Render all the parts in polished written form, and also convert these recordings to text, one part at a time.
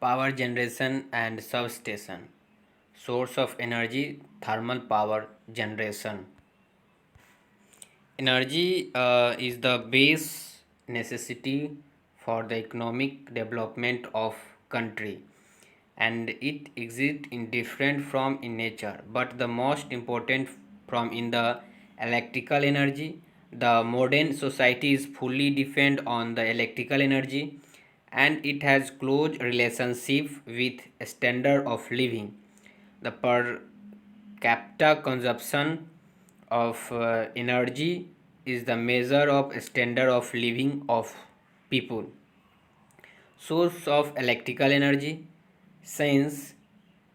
Power generation and substation. Source of energy, thermal power generation. Energy is the base necessity for the economic development of country, and it exists in different form in nature, but the most important from in the electrical energy. The modern society is fully depend on the electrical energy, and it has close relationship with standard of living. The per capita consumption of energy is the measure of standard of living of people. Source of electrical energy. Since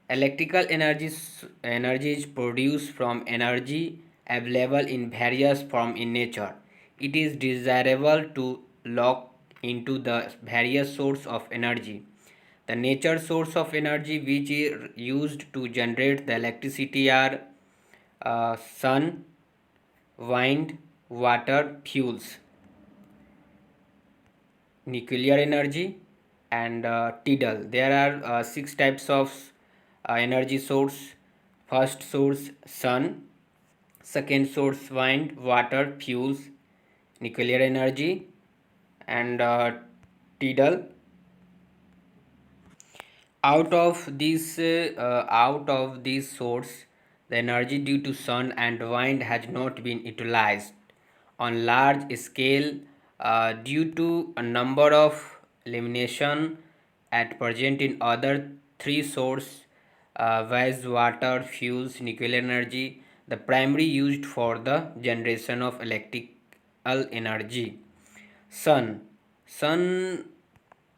electrical energy is produced from energy available in various forms in nature, it is desirable to look into the various source of energy. The nature source of energy which is used to generate the electricity are sun, wind, water, fuels, nuclear energy, and tidal. There are six types of energy source. First source sun, second source wind, water, fuels, nuclear energy, and tidal. Out of these source, the energy due to sun and wind has not been utilized on large scale due to a number of limitation at present in other three source, waste, water, fuels, nuclear energy, the primary used for the generation of electrical energy. Sun. Sun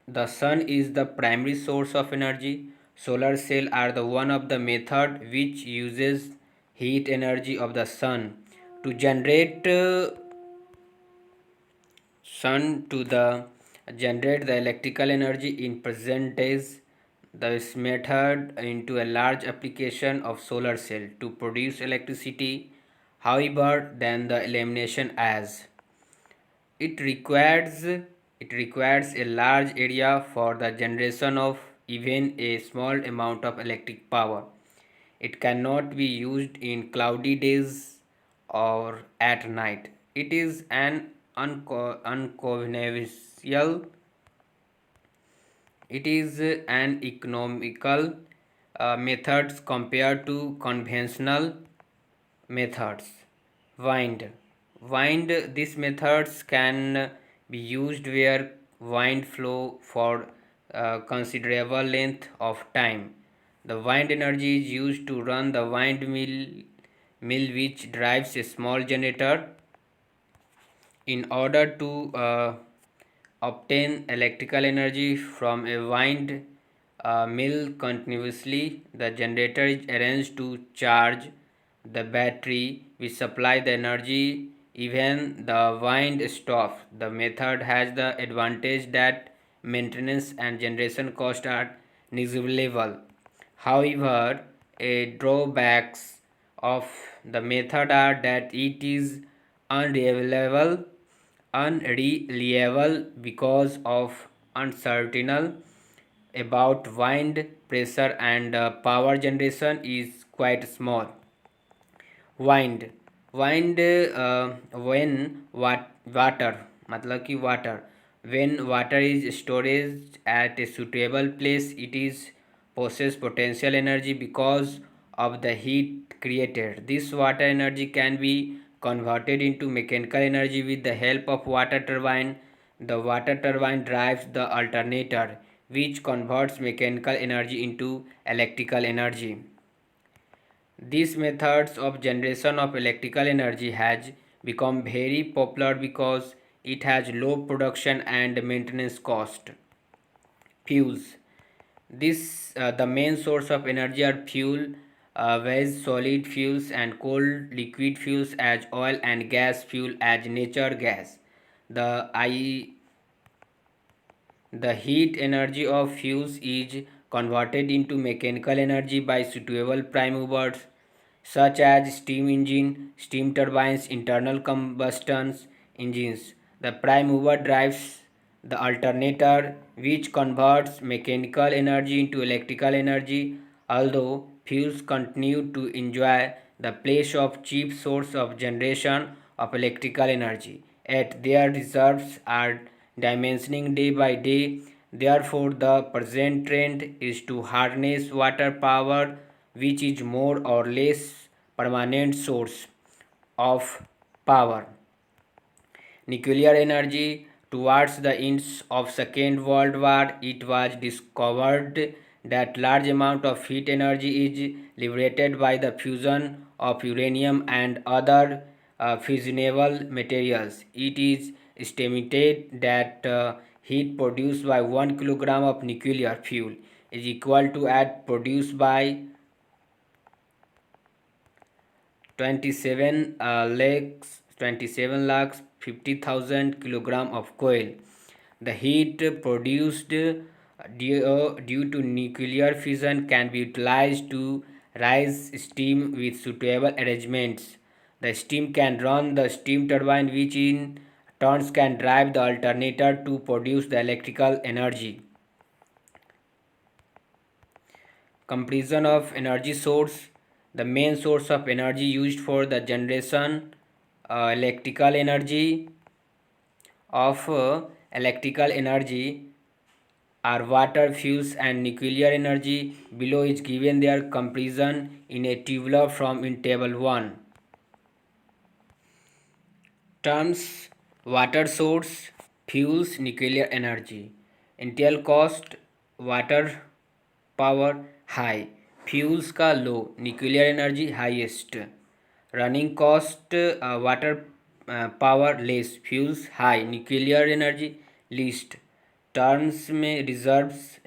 The sun is the primary source of energy. Solar cell are the one of the method which uses heat energy of the sun to generate generate the electrical energy in present days. This method into a large application of solar cell to produce electricity. However, than the elimination as it requires a large area for the generation of even a small amount of electric power. It cannot be used in cloudy days or at night. It is an unconventional. It is an economical methods compared to conventional methods. Wind. These methods can be used where wind flow for considerable length of time. The wind energy is used to run the mill which drives a small generator. In order to obtain electrical energy from a wind mill continuously, the generator is arranged to charge the battery which supply the energy even the wind stops. The method has the advantage that maintenance and generation cost are negligible. However, a drawbacks of the method are that it is unreliable unreliable because of uncertainty about wind pressure, and power generation is quite small. Wind wind when water मतलब कि water when water is stored at a suitable place, it is possess potential energy because of the heat created. This water energy can be converted into mechanical energy with the help of water turbine. The water turbine drives the alternator which converts mechanical energy into electrical energy. These methods of generation of electrical energy has become very popular because it has low production and maintenance cost. Fuels. The main source of energy are fuel, waste solid fuels and cold liquid fuels as oil and gas fuel as nature gas. The I The heat energy of fuels is converted into mechanical energy by suitable prime movers such as steam engine, steam turbines, internal combustion engines. The prime mover drives the alternator which converts mechanical energy into electrical energy, although fuels continue to enjoy the place of cheap source of generation of electrical energy. Yet their reserves are diminishing day by day. Therefore, the present trend is to harness water power, which is more or less permanent source of power. Nuclear energy. Towards the end of Second World War, it was discovered that large amount of heat energy is liberated by the fusion of uranium and other fissionable materials. It is estimated that heat produced by 1 kilogram of nuclear fuel is equal to that produced by 27 lakhs 50,000 kilogram of coal. The heat produced due to nuclear fission can be utilized to raise steam with suitable arrangements. The steam can run the steam turbine, which in turns can drive the alternator to produce the electrical energy. Comparison of energy source. The main source of energy used for the generation electrical energy of electrical energy are water, fuels and nuclear energy. Below is given their comparison in a tabular form in table 1. Terms: water source, fuels, nuclear energy. Initial cost: water power high, fuels का low, nuclear energy highest. Running cost: water power less, fuels high, nuclear energy least. Terms में reserves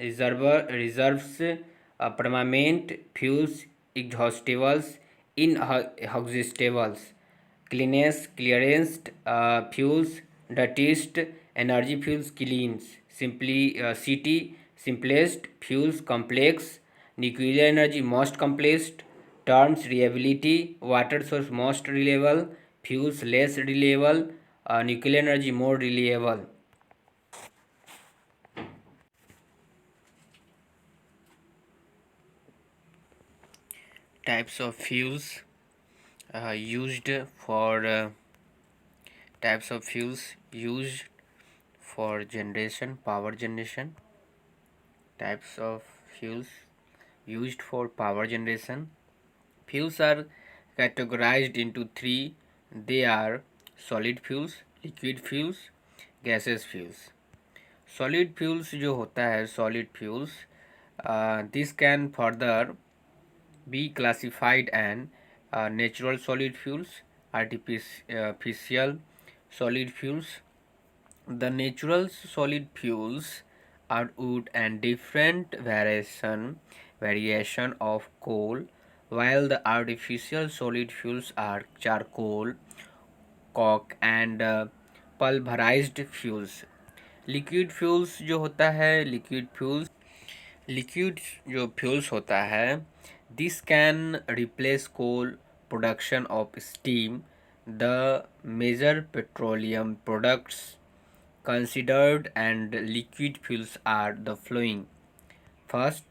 permanent, fuels exhaustibles, inexhaustibles. क्लियरेंस्ड fuels dirtiest, energy fuels cleans. City simplest, fuels complex, nuclear energy most complex. Terms reliability: water source most reliable, fuels less reliable, nuclear energy more reliable. Types of fuels used for types of fuels used for generation, power generation. Types of fuels used for power generation. Fuels are categorized into three. They are solid fuels, liquid fuels, gaseous fuels. Solid fuels जो होता है, solid fuels, this can further be classified and natural solid fuels, artificial solid fuels. The natural solid fuels are wood and different variation of coal, while the artificial solid fuels are charcoal, coke and pulverized fuels. Liquid fuels जो होता है, liquid जो fuels होता है, this can replace coal production of steam. The major petroleum products considered and liquid fuels are the following. First,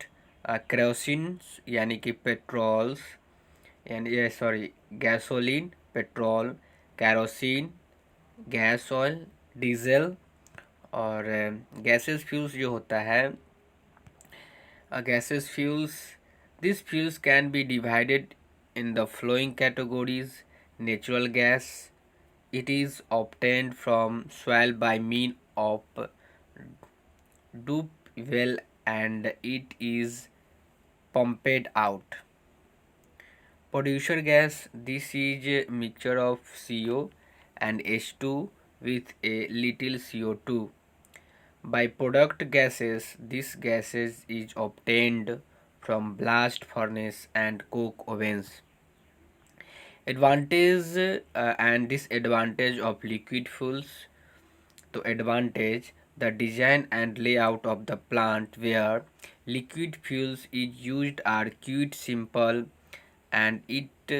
kerosene यानी कि patrols यानी gasoline, petrol, kerosene, gas oil, diesel. और गैसेस फ्यूल्स जो होता है, gaseous fuels, these fuels can be divided in the following categories. Natural gas: it is obtained from soil by means of deep well and it is pumped out. Producer gas: this is a mixture of CO and H2 with a little CO2. Byproduct gases: this gases is obtained from blast furnace and coke ovens. Advantage and disadvantage of liquid fuels. तो advantage: the design and layout of the plant where liquid fuels is used are quite simple and it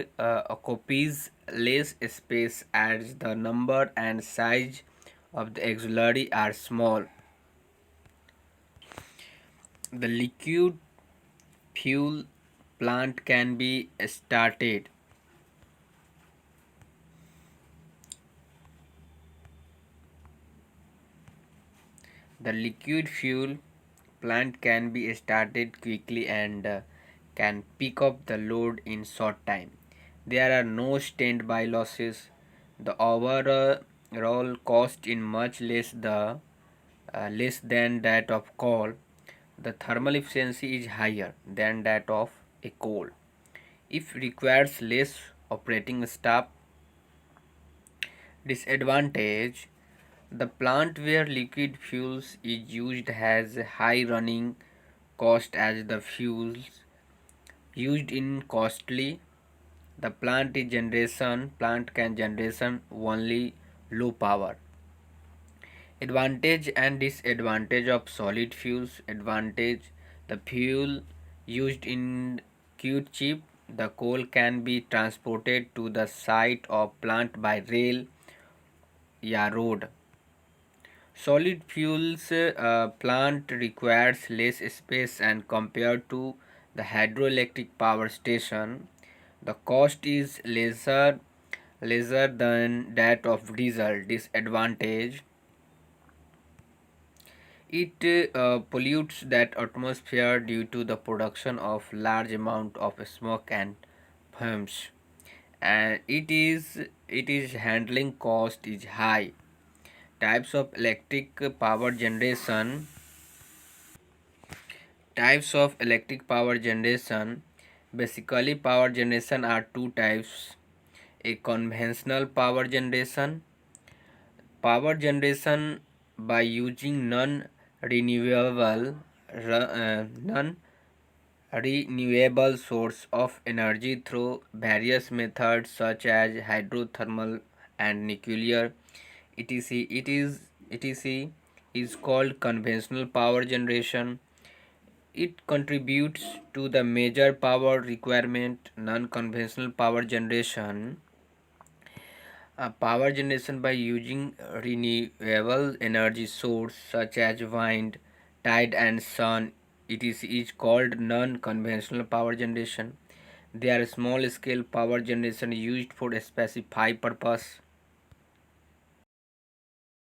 occupies less space as the number and size of the auxiliary are small. The liquid fuel plant can be started. The liquid fuel plant can be started quickly and can pick up the load in short time. There are no standby losses. The overall cost is much less than that of coal. The thermal efficiency is higher than that of a coal. It requires less operating staff. Disadvantage: the plant where liquid fuels is used has a high running cost as the fuels used in costly. The plant can generation only low power. Advantage and disadvantage of solid fuels. Advantage: the fuel used in quite cheap. The coal can be transported to the site of plant by rail or road. Solid fuels plant requires less space and compared to the hydroelectric power station, the cost is lesser than that of diesel. Disadvantage: it pollutes that atmosphere due to the production of large amount of smoke and fumes, and it is handling cost is high. Types of electric power generation. Types of electric power generation. Basically, power generation are two types: a conventional power generation, power generation by using non renewable source of energy through various methods such as hydrothermal and nuclear, etc. Etc is called conventional power generation. It contributes to the major power requirement. Non-conventional power generation, power generation by using renewable energy source such as wind, tide and sun, is called non-conventional power generation. They are small scale power generation used for a specified purpose.